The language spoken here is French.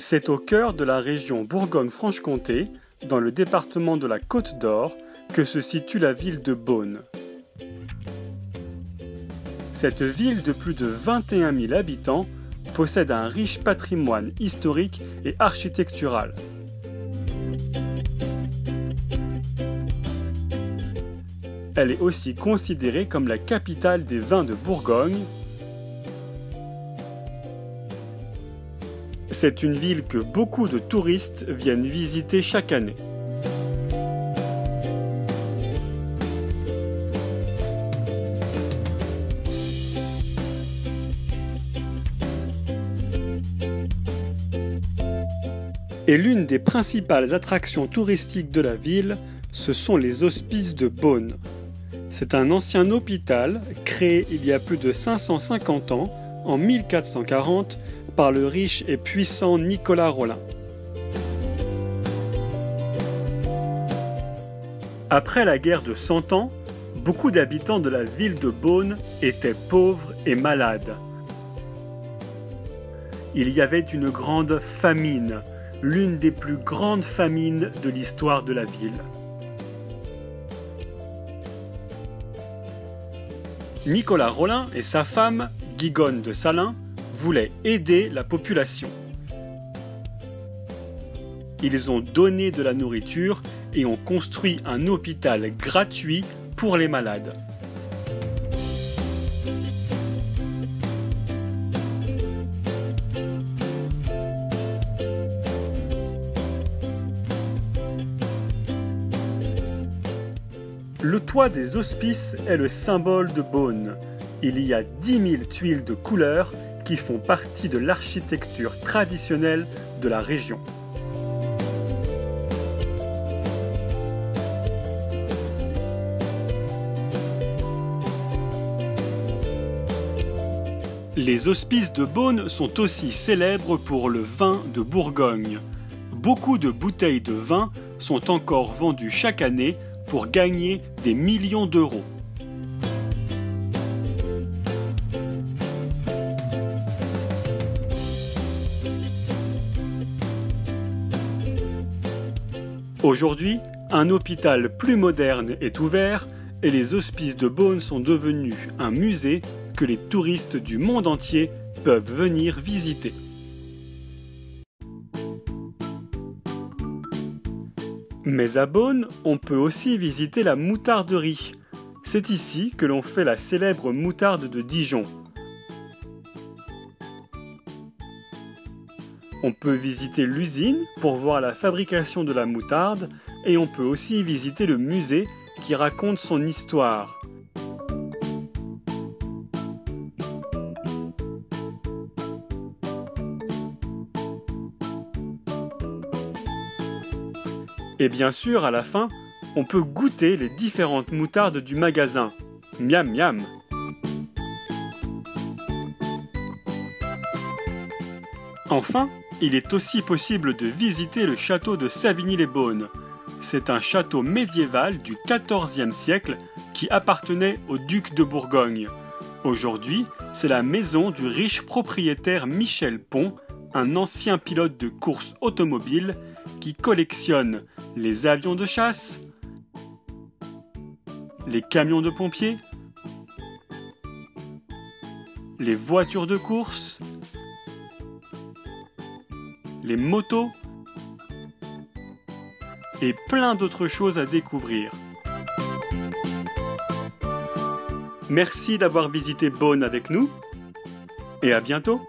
C'est au cœur de la région Bourgogne-Franche-Comté, dans le département de la Côte d'Or, que se situe la ville de Beaune. Cette ville de plus de 21 000 habitants possède un riche patrimoine historique et architectural. Elle est aussi considérée comme la capitale des vins de Bourgogne. C'est une ville que beaucoup de touristes viennent visiter chaque année. Et l'une des principales attractions touristiques de la ville, ce sont les hospices de Beaune. C'est un ancien hôpital créé il y a plus de 550 ans, en 1440, par le riche et puissant Nicolas Rolin. Après la guerre de 100 ans, beaucoup d'habitants de la ville de Beaune étaient pauvres et malades. Il y avait une grande famine, l'une des plus grandes famines de l'histoire de la ville. Nicolas Rolin et sa femme, Guigonne de Salins, voulaient aider la population. Ils ont donné de la nourriture et ont construit un hôpital gratuit pour les malades. Le toit des hospices est le symbole de Beaune. Il y a 10 000 tuiles de couleurs qui font partie de l'architecture traditionnelle de la région. Les hospices de Beaune sont aussi célèbres pour le vin de Bourgogne. Beaucoup de bouteilles de vin sont encore vendues chaque année pour gagner des millions d'euros. Aujourd'hui, un hôpital plus moderne est ouvert et les hospices de Beaune sont devenus un musée que les touristes du monde entier peuvent venir visiter. Mais à Beaune, on peut aussi visiter la moutarderie. C'est ici que l'on fait la célèbre moutarde de Dijon. On peut visiter l'usine pour voir la fabrication de la moutarde et on peut aussi visiter le musée qui raconte son histoire. Et bien sûr, à la fin, on peut goûter les différentes moutardes du magasin. Miam miam! Enfin, il est aussi possible de visiter le château de Savigny-les-Beaunes. C'est un château médiéval du XIVe siècle qui appartenait au duc de Bourgogne. Aujourd'hui, c'est la maison du riche propriétaire Michel Pons, un ancien pilote de course automobile qui collectionne les avions de chasse, les camions de pompiers, les voitures de course, les motos et plein d'autres choses à découvrir. Merci d'avoir visité Beaune avec nous et à bientôt!